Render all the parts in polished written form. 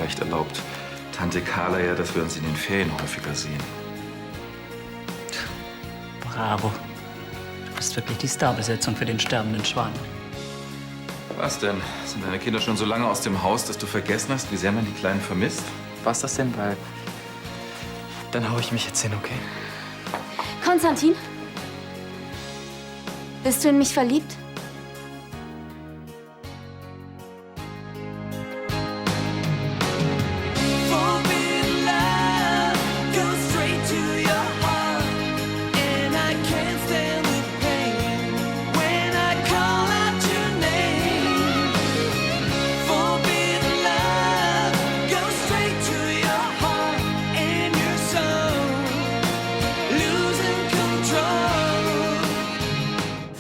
Vielleicht erlaubt Tante Carla ja, dass wir uns in den Ferien häufiger sehen. Bravo. Du bist wirklich die Starbesetzung für den sterbenden Schwan. Was denn? Sind deine Kinder schon so lange aus dem Haus, dass du vergessen hast, wie sehr man die Kleinen vermisst? Was das denn? Weil dann hau ich mich jetzt hin, okay? Konstantin? Bist du in mich verliebt?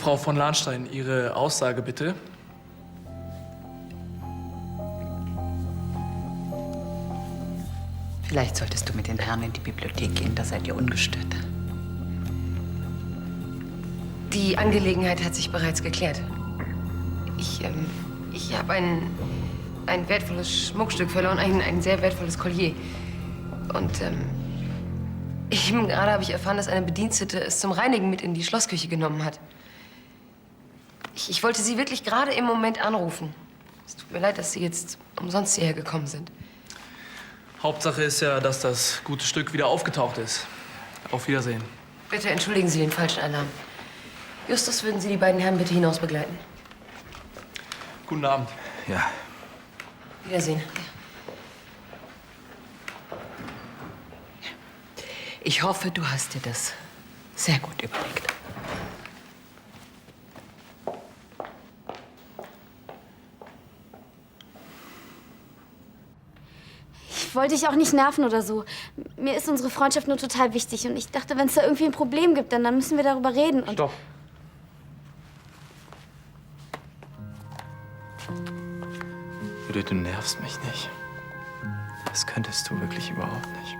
Frau von Lahnstein, Ihre Aussage bitte. Vielleicht solltest du mit den Herren in die Bibliothek gehen, da seid ihr ungestört. Die Angelegenheit hat sich bereits geklärt. Ich habe ein wertvolles Schmuckstück verloren, ein sehr wertvolles Collier. Und eben gerade habe ich erfahren, dass eine Bedienstete es zum Reinigen mit in die Schlossküche genommen hat. Ich wollte Sie wirklich gerade im Moment anrufen. Es tut mir leid, dass Sie jetzt umsonst hierher gekommen sind. Hauptsache ist ja, dass das gute Stück wieder aufgetaucht ist. Auf Wiedersehen. Bitte entschuldigen Sie den falschen Alarm. Justus, würden Sie die beiden Herren bitte hinaus begleiten? Guten Abend. Ja. Wiedersehen. Ich hoffe, du hast dir das sehr gut überlegt. Ich wollte dich auch nicht nerven oder so. Mir ist unsere Freundschaft nur total wichtig. Und ich dachte, wenn es da irgendwie ein Problem gibt, dann müssen wir darüber reden. Und Stopp. Judith, du nervst mich nicht. Das könntest du wirklich überhaupt nicht.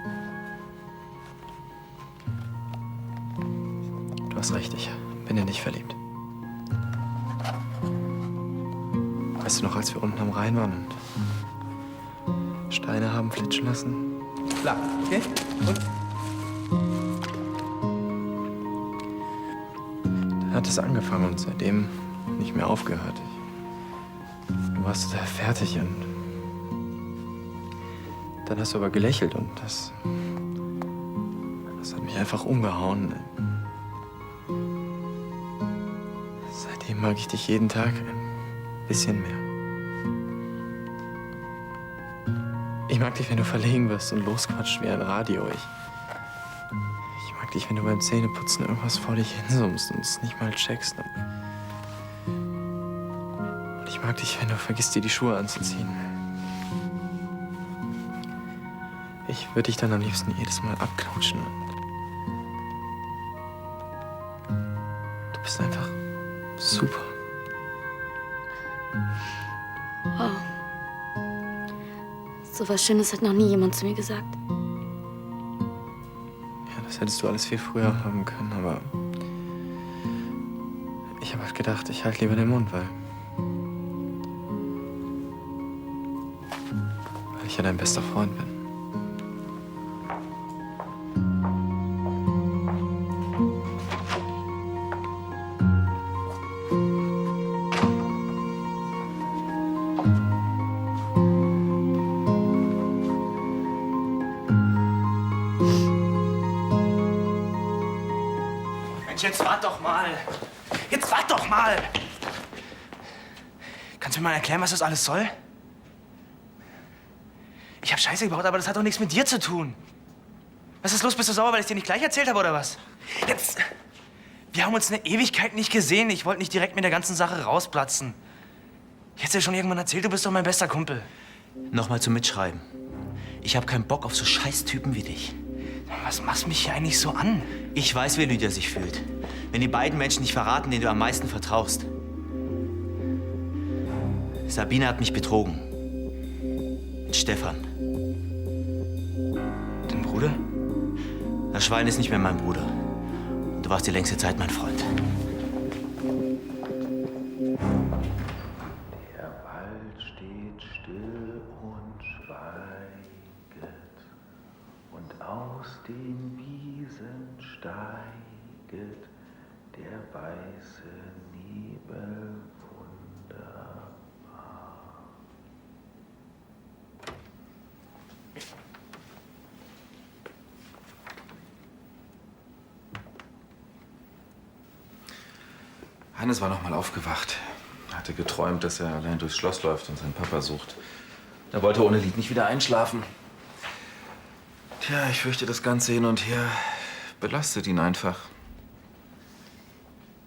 Du hast recht, ich bin in dich verliebt. Weißt du noch, als wir unten am Rhein waren und Steine haben flitschen lassen? Klar, okay? Und? Dann hat es angefangen und seitdem nicht mehr aufgehört. Du warst fertig und dann hast du aber gelächelt und das hat mich einfach umgehauen. Seitdem mag ich dich jeden Tag ein bisschen mehr. Ich mag dich, wenn du verlegen wirst und losquatscht wie ein Radio. Ich mag dich, wenn du beim Zähneputzen irgendwas vor dich hinsummst und es nicht mal checkst. Und ich mag dich, wenn du vergisst, dir die Schuhe anzuziehen. Ich würde dich dann am liebsten jedes Mal abknutschen. Du bist einfach super. wow. So was Schönes hat noch nie jemand zu mir gesagt. Ja, das hättest du alles viel früher haben können, aber ich habe halt gedacht, ich halte lieber den Mund, weil ich ja dein bester Freund bin. Jetzt wart doch mal. Jetzt wart doch mal. Kannst du mir mal erklären, was das alles soll? Ich hab Scheiße gebaut, aber das hat doch nichts mit dir zu tun. Was ist los? Bist du sauer, weil ich dir nicht gleich erzählt habe, oder was? Jetzt. Wir haben uns eine Ewigkeit nicht gesehen. Ich wollte nicht direkt mit der ganzen Sache rausplatzen. Ich hätte dir schon irgendwann erzählt, du bist doch mein bester Kumpel. Nochmal zum Mitschreiben. Ich habe keinen Bock auf so Scheißtypen wie dich. Was machst du mich hier eigentlich so an? Ich weiß, wie Lydia sich fühlt. Wenn die beiden Menschen nicht verraten, denen du am meisten vertraust. Sabine hat mich betrogen. Mit Stefan. Dein Bruder? Das Schwein ist nicht mehr mein Bruder. Und du warst die längste Zeit mein Freund. Der Wald Wald steht still und schweiget, und aus den Wiesen steiget der weiße Nebel wunderbar. Hannes war noch mal aufgewacht. Er hatte geträumt, dass er allein durchs Schloss läuft und seinen Papa sucht. Er wollte ohne Lied nicht wieder einschlafen. Tja, ich fürchte, das Ganze hin und her belastet ihn einfach.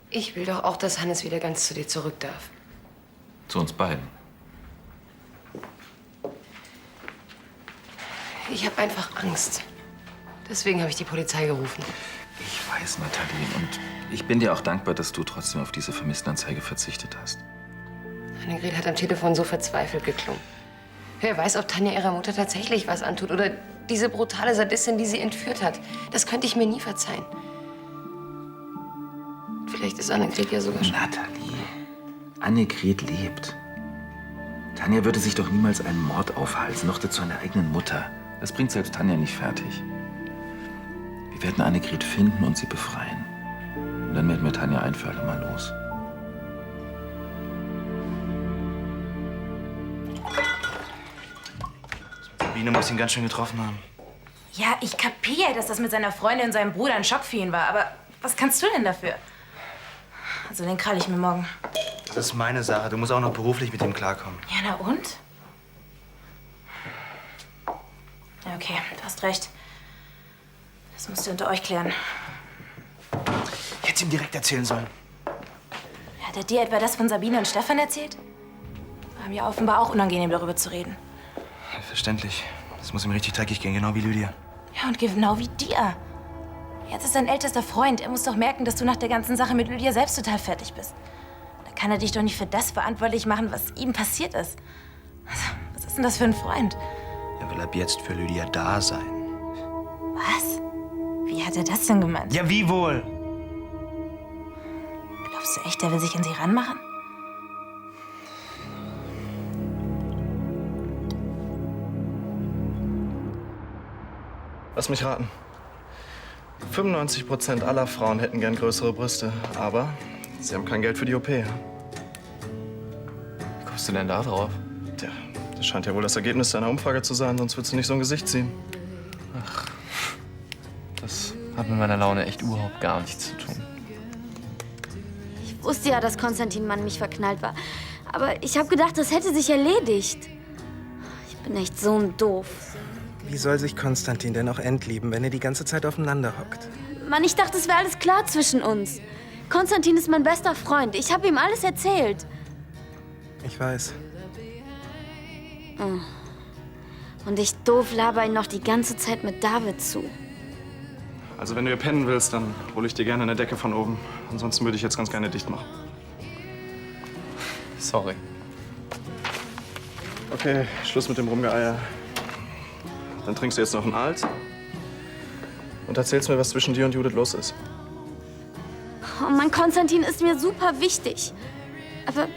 Ich will doch auch, dass Hannes wieder ganz zu dir zurück darf. Zu uns beiden. Ich habe einfach Angst. Deswegen habe ich die Polizei gerufen. Ich weiß, Nathalie, und ich bin dir auch dankbar, dass du trotzdem auf diese Vermisstenanzeige verzichtet hast. Annegret hat am Telefon so verzweifelt geklungen. Wer weiß, ob Tanja ihrer Mutter tatsächlich was antut oder diese brutale Sadistin, die sie entführt hat. Das könnte ich mir nie verzeihen. Vielleicht ist Annegret ja sogar schon... Nathalie, Annegret lebt. Tanja würde sich doch niemals einen Mord aufhalsen, noch dazu an der eigenen Mutter. Das bringt selbst Tanja nicht fertig. Wir werden Annegret finden und sie befreien. Und dann werden wir Tanja ein für alle Mal los. Sabine muss ihn ganz schön getroffen haben. Ja, ich kapiere, dass das mit seiner Freundin und seinem Bruder ein Schock für ihn war. Aber was kannst du denn dafür? Also, den krall ich mir morgen. Das ist meine Sache. Du musst auch noch beruflich mit ihm klarkommen. Ja, na und? Ja, okay, du hast recht. Das müsst ihr unter euch klären. Ich hätte es ihm direkt erzählen sollen. Hat er dir etwa das von Sabine und Stefan erzählt? War mir offenbar auch unangenehm, darüber zu reden. Verständlich. Das muss ihm richtig dreckig gehen, genau wie Lydia. Ja, und genau wie dir. Jetzt ist dein ältester Freund. Er muss doch merken, dass du nach der ganzen Sache mit Lydia selbst total fertig bist. Da kann er dich doch nicht für das verantwortlich machen, was ihm passiert ist. Was ist denn das für ein Freund? Er will ab jetzt für Lydia da sein. Was? Wie hat er das denn gemeint? Ja, wie wohl? Glaubst du echt, er will sich an sie ranmachen? Lass mich raten. 95% aller Frauen hätten gern größere Brüste, aber sie haben kein Geld für die OP. Wie kommst du denn da drauf? Tja, das scheint ja wohl das Ergebnis deiner Umfrage zu sein, sonst würdest du nicht so ein Gesicht ziehen. Das hat mit meiner Laune echt überhaupt gar nichts zu tun. Ich wusste ja, dass Konstantin Mann mich verknallt war. Aber ich habe gedacht, das hätte sich erledigt. Ich bin echt so ein Doof. Wie soll sich Konstantin denn auch entlieben, wenn ihr die ganze Zeit aufeinander hockt? Mann, ich dachte, es wäre alles klar zwischen uns. Konstantin ist mein bester Freund. Ich habe ihm alles erzählt. Ich weiß. Und ich doof laber ihn noch die ganze Zeit mit David zu. Also wenn du hier pennen willst, dann hole ich dir gerne eine Decke von oben. Ansonsten würde ich jetzt ganz gerne dicht machen. Sorry. Okay, Schluss mit dem Rumgeeier. Dann trinkst du jetzt noch einen Alt und erzählst mir, was zwischen dir und Judith los ist. Oh Mann, Konstantin ist mir super wichtig. Aber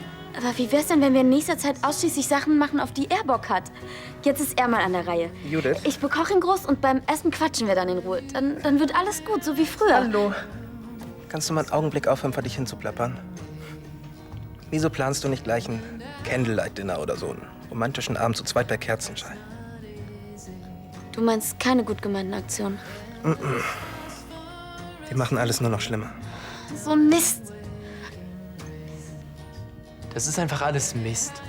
wie wär's denn, wenn wir in nächster Zeit ausschließlich Sachen machen, auf die er Bock hat? Jetzt ist er mal an der Reihe. Judith? Ich bekoche ihn groß und beim Essen quatschen wir dann in Ruhe. Dann wird alles gut, so wie früher. Hallo. Kannst du mal einen Augenblick aufhören, vor dich hinzuplappern? Wieso planst du nicht gleich ein Candlelight-Dinner oder so? Einen romantischen Abend zu zweit bei Kerzenschein? Du meinst keine gut gemeinten Aktionen? Die machen alles nur noch schlimmer. So ein Mist. Das ist einfach alles Mist.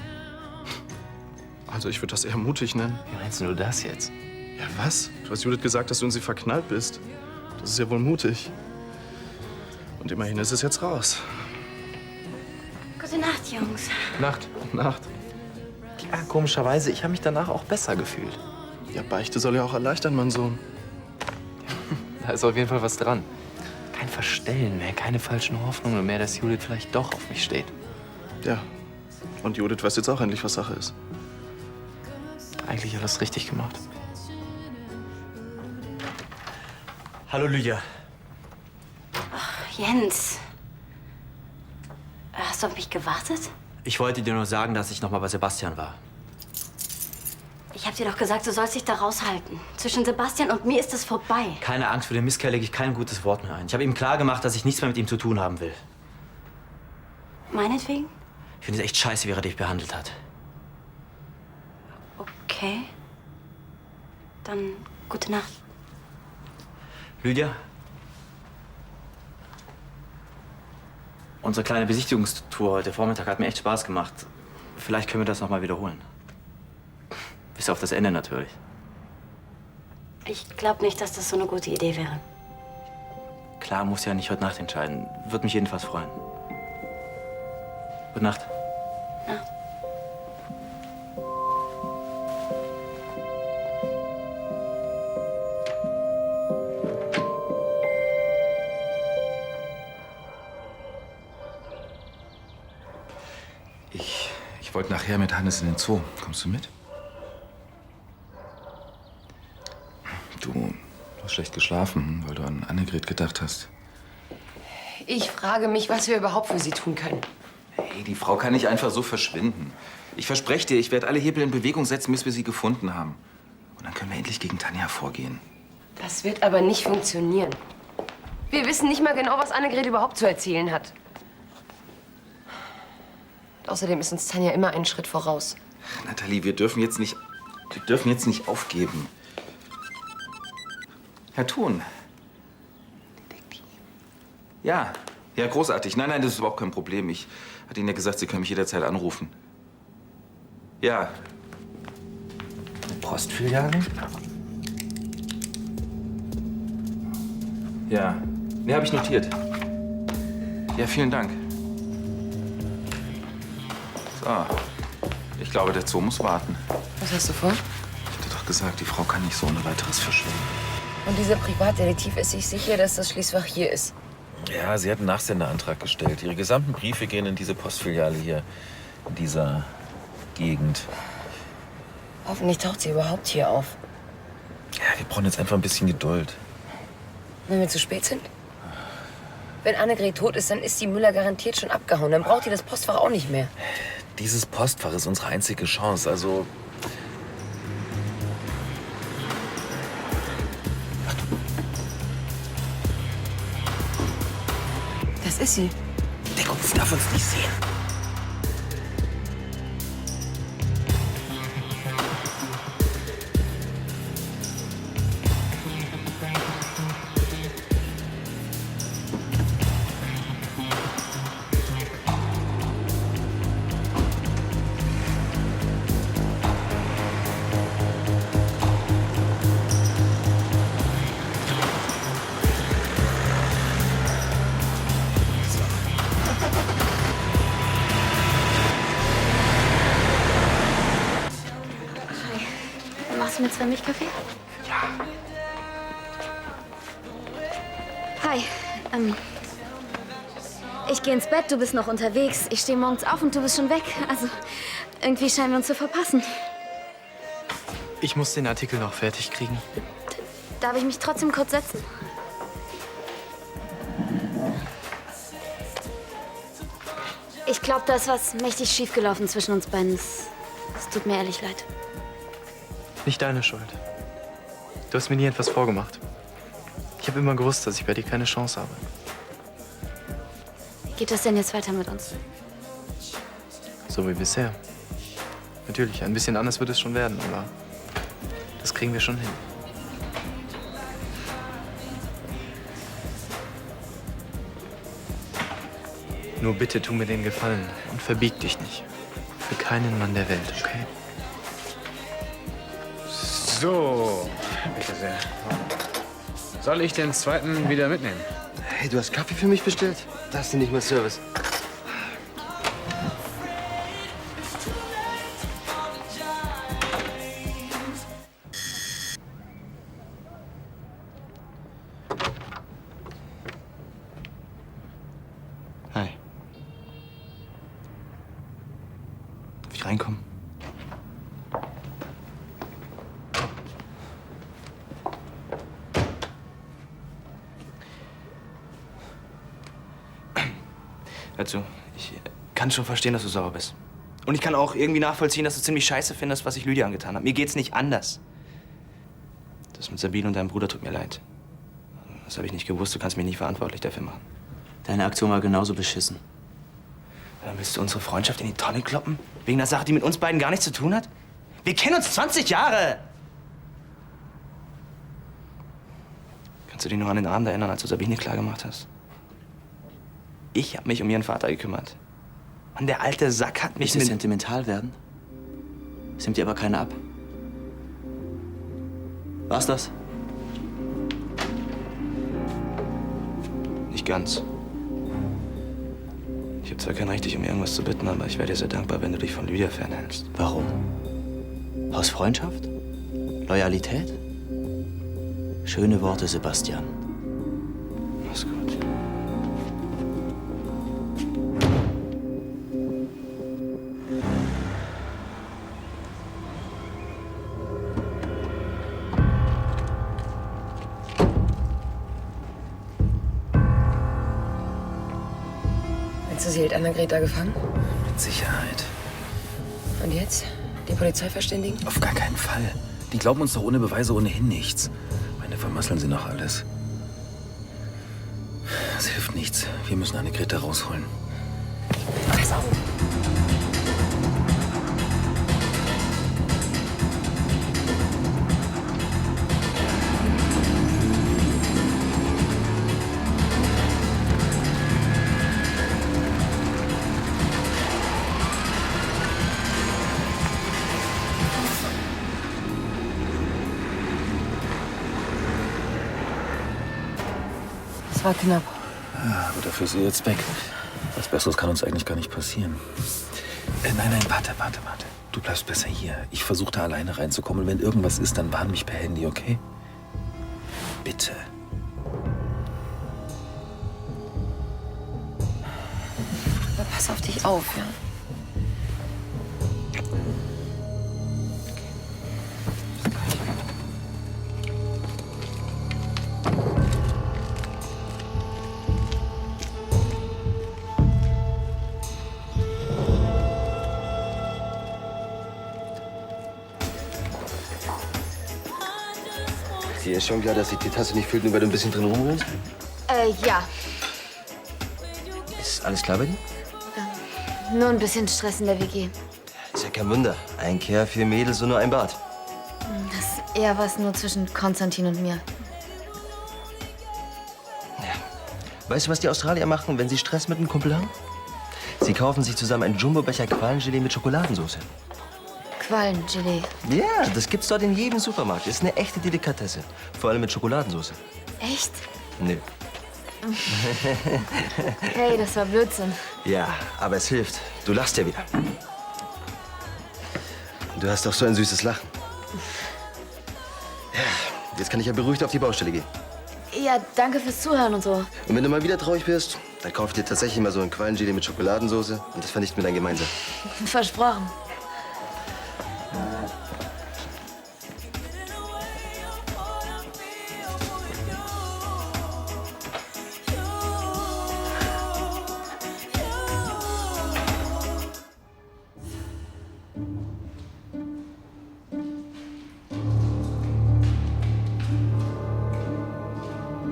Also ich würde das eher mutig nennen. Wie meinst du das jetzt? Ja, was? Du hast Judith gesagt, dass du in sie verknallt bist. Das ist ja wohl mutig. Und immerhin ist es jetzt raus. Gute Nacht, Jungs. Nacht. Nacht. Ja, komischerweise, ich habe mich danach auch besser gefühlt. Ja, Beichte soll ja auch erleichtern, mein Sohn. Da ist auf jeden Fall was dran. Kein Verstellen mehr, keine falschen Hoffnungen mehr, dass Judith vielleicht doch auf mich steht. Ja. Und Judith weiß jetzt auch endlich, was Sache ist. Eigentlich alles richtig gemacht. Hallo, Lydia. Jens. Hast du auf mich gewartet? Ich wollte dir nur sagen, dass ich noch mal bei Sebastian war. Ich hab dir doch gesagt, du sollst dich da raushalten. Zwischen Sebastian und mir ist es vorbei. Keine Angst, für den Misskerl lege ich kein gutes Wort mehr ein. Ich habe ihm klar gemacht, dass ich nichts mehr mit ihm zu tun haben will. Meinetwegen? Ich finde es echt scheiße, wie er dich behandelt hat. Okay. Dann gute Nacht. Lydia? Unsere kleine Besichtigungstour heute Vormittag hat mir echt Spaß gemacht. Vielleicht können wir das noch mal wiederholen. Bis auf das Ende natürlich. Ich glaube nicht, dass das so eine gute Idee wäre. Klar, muss ja nicht heute Nacht entscheiden. Würde mich jedenfalls freuen. Gute Nacht. Nacht. Ich wollte nachher mit Hannes in den Zoo. Kommst du mit? Du hast schlecht geschlafen, weil du an Annegret gedacht hast. Ich frage mich, was wir überhaupt für sie tun können. Hey, die Frau kann nicht einfach so verschwinden. Ich verspreche dir, ich werde alle Hebel in Bewegung setzen, bis wir sie gefunden haben. Und dann können wir endlich gegen Tanja vorgehen. Das wird aber nicht funktionieren. Wir wissen nicht mal genau, was Annegret überhaupt zu erzählen hat. Und außerdem ist uns Tanja immer einen Schritt voraus. Nathalie, wir dürfen jetzt nicht aufgeben. Herr Thun. Ja, großartig. Nein, das ist überhaupt kein Problem. Ich hatte Ihnen ja gesagt, Sie können mich jederzeit anrufen. Ja. Eine Postfiliale? Ja. Ne, habe ich notiert. Ja, vielen Dank. So. Ich glaube, der Zoo muss warten. Was hast du vor? Ich hatte doch gesagt, die Frau kann nicht so ohne weiteres verschwinden. Und dieser Privatdetektiv ist sich sicher, dass das Schließfach hier ist. Ja, sie hat einen Nachsenderantrag gestellt. Ihre gesamten Briefe gehen in diese Postfiliale hier, in dieser Gegend. Hoffentlich taucht sie überhaupt hier auf. Ja, wir brauchen jetzt einfach ein bisschen Geduld. Wenn wir zu spät sind? Wenn Annegret tot ist, dann ist die Müller garantiert schon abgehauen. Dann braucht ihr das Postfach auch nicht mehr. Dieses Postfach ist unsere einzige Chance, also... Das ist sie. Der Kopf darf uns nicht sehen. Machst du mir 2 Milchkaffee? Ja. Hi. Ich gehe ins Bett, du bist noch unterwegs. Ich stehe morgens auf und du bist schon weg. Also, irgendwie scheinen wir uns zu verpassen. Ich muss den Artikel noch fertig kriegen. Darf ich mich trotzdem kurz setzen? Ich glaube, da ist was mächtig schiefgelaufen zwischen uns beiden. Es tut mir ehrlich leid. Nicht deine Schuld. Du hast mir nie etwas vorgemacht. Ich habe immer gewusst, dass ich bei dir keine Chance habe. Wie geht das denn jetzt weiter mit uns? So wie bisher. Natürlich, ein bisschen anders wird es schon werden, aber das kriegen wir schon hin. Nur bitte tu mir den Gefallen und verbieg dich nicht. Für keinen Mann der Welt, okay? So, bitte sehr. Soll ich den zweiten wieder mitnehmen? Hey, du hast Kaffee für mich bestellt? Das ist nicht mehr Service. Hi. Darf ich reinkommen? Also, kann schon verstehen, dass du sauer bist. Und ich kann auch irgendwie nachvollziehen, dass du ziemlich scheiße findest, was ich Lydia angetan habe. Mir geht's nicht anders. Das mit Sabine und deinem Bruder tut mir leid. Das habe ich nicht gewusst. Du kannst mich nicht verantwortlich dafür machen. Deine Aktion war genauso beschissen. Dann willst du unsere Freundschaft in die Tonne kloppen? Wegen einer Sache, die mit uns beiden gar nichts zu tun hat? Wir kennen uns 20 Jahre! Kannst du dich noch an den Abend erinnern, als du Sabine klargemacht hast? Ich habe mich um ihren Vater gekümmert. Und der alte Sack hat mich Willst du sentimental werden? Es nimmt dir aber keiner ab. War's das? Nicht ganz. Ich habe zwar kein Recht, dich um irgendwas zu bitten, aber ich wäre dir sehr dankbar, wenn du dich von Lydia fernhältst. Warum? Aus Freundschaft? Loyalität? Schöne Worte, Sebastian. Mach's gut. Meinst du, sie hält Annegret gefangen? Mit Sicherheit. Und jetzt? Die Polizei verständigen? Auf gar keinen Fall. Die glauben uns doch ohne Beweise ohnehin nichts. Meine vermasseln sie noch alles. Es hilft nichts. Wir müssen Annegret da rausholen. Pass auf. Das war knapp. Ja, aber dafür ist sie jetzt weg. Was Besseres kann uns eigentlich gar nicht passieren. Nein, warte. Du bleibst besser hier. Ich versuche da alleine reinzukommen. Und wenn irgendwas ist, dann warn mich per Handy, okay? Bitte. Aber pass auf dich auf, ja? Dir ist schon klar, dass sich die Tasse nicht füllt, nur weil du ein bisschen drin rumrührst? Ja. Ist alles klar bei dir? Nur ein bisschen Stress in der WG. Ist ja kein Wunder. Ein Kerl, 4 Mädels und nur ein Bad. Das ist eher was nur zwischen Konstantin und mir. Weißt du, was die Australier machen, wenn sie Stress mit einem Kumpel haben? Sie kaufen sich zusammen einen Jumbo-Becher Qualengelee mit Schokoladensauce. Qualengelee. Ja, das gibt's dort in jedem Supermarkt. Ist eine echte Delikatesse. Vor allem mit Schokoladensauce. Echt? Nö. Hey, das war Blödsinn. Ja, aber es hilft. Du lachst ja wieder. Du hast doch so ein süßes Lachen. Ja, jetzt kann ich ja beruhigt auf die Baustelle gehen. Ja, danke fürs Zuhören und so. Und wenn du mal wieder traurig bist, dann kauf ich dir tatsächlich mal so ein Qualengelee mit Schokoladensauce und das vernichten wir dann gemeinsam. Versprochen.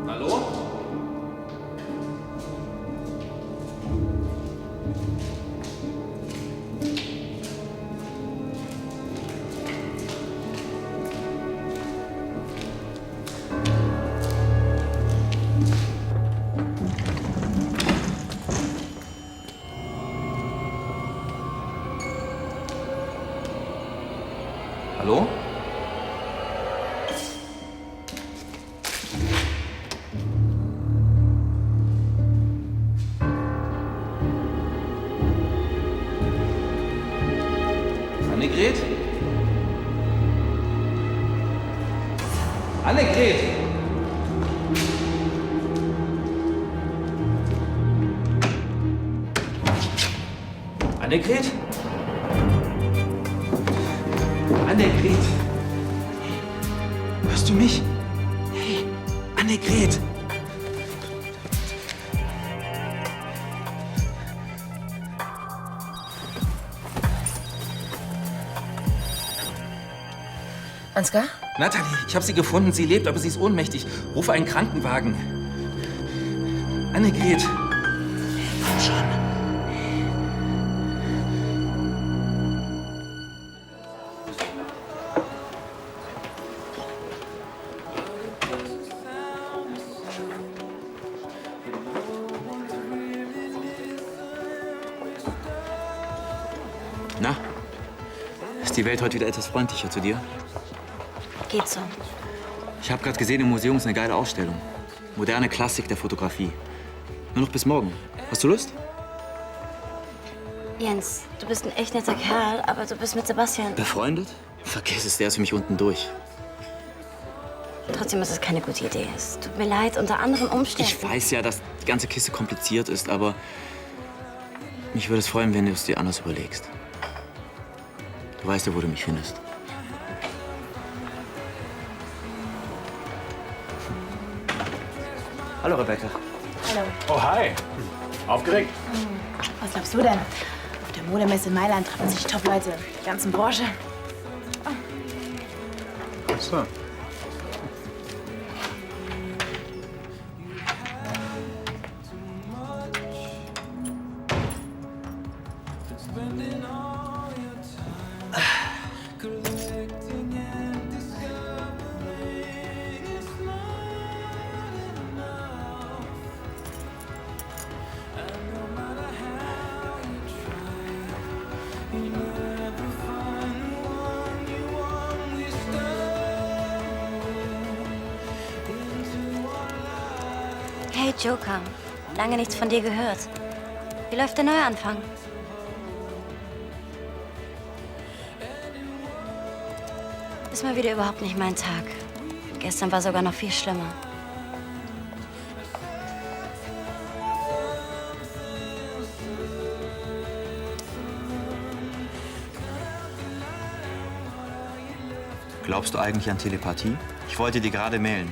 Hallo? Hallo? Annegret? Annegret! Annegret? Annegret! Hey, hörst du mich? Hey, Annegret! Ansgar? Natalie, ich habe sie gefunden. Sie lebt, aber sie ist ohnmächtig. Rufe einen Krankenwagen. Annegret. Komm schon. Na? Ist die Welt heute wieder etwas freundlicher zu dir? Geht so. Ich habe gerade gesehen, im Museum ist eine geile Ausstellung. Moderne Klassik der Fotografie. Nur noch bis morgen. Hast du Lust? Jens, du bist ein echt netter Kerl, aber du bist mit Sebastian. Befreundet? Vergiss es, der ist für mich unten durch. Trotzdem ist es keine gute Idee. Es tut mir leid, unter anderen Umständen. Ich weiß ja, dass die ganze Kiste kompliziert ist, aber mich würde es freuen, wenn du es dir anders überlegst. Du weißt ja, wo du mich findest. Hallo, Rebecca. Hallo. Oh, hi. Aufgeregt? Was glaubst du denn? Auf der Modemesse in Mailand treffen sich Top-Leute der ganzen Branche. Ach so. Hey Joker, lange nichts von dir gehört. Wie läuft der Neuanfang? Ist mal wieder überhaupt nicht mein Tag. Gestern war sogar noch viel schlimmer. Glaubst du eigentlich an Telepathie? Ich wollte dir gerade mailen.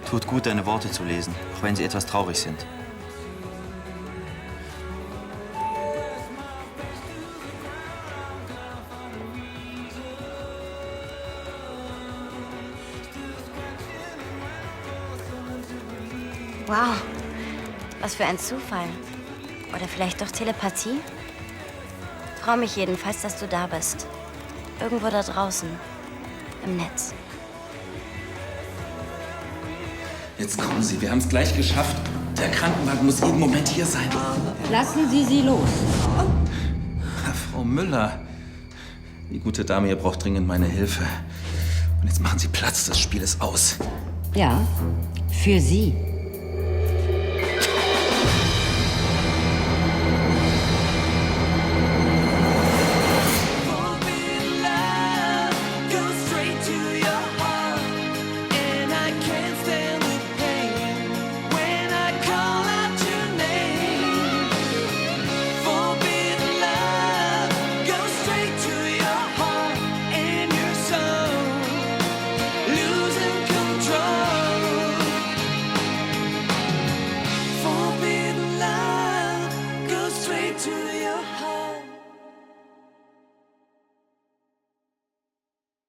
Tut gut, deine Worte zu lesen, auch wenn sie etwas traurig sind. Wow, was für ein Zufall. Oder vielleicht doch Telepathie? Trau mich jedenfalls, dass du da bist. Irgendwo da draußen. Im Netz. Jetzt kommen Sie, wir haben es gleich geschafft. Der Krankenwagen muss jeden Moment hier sein. Lassen Sie sie los. Frau Müller. Die gute Dame hier braucht dringend meine Hilfe. Und jetzt machen Sie Platz, das Spiel ist aus. Ja, für Sie.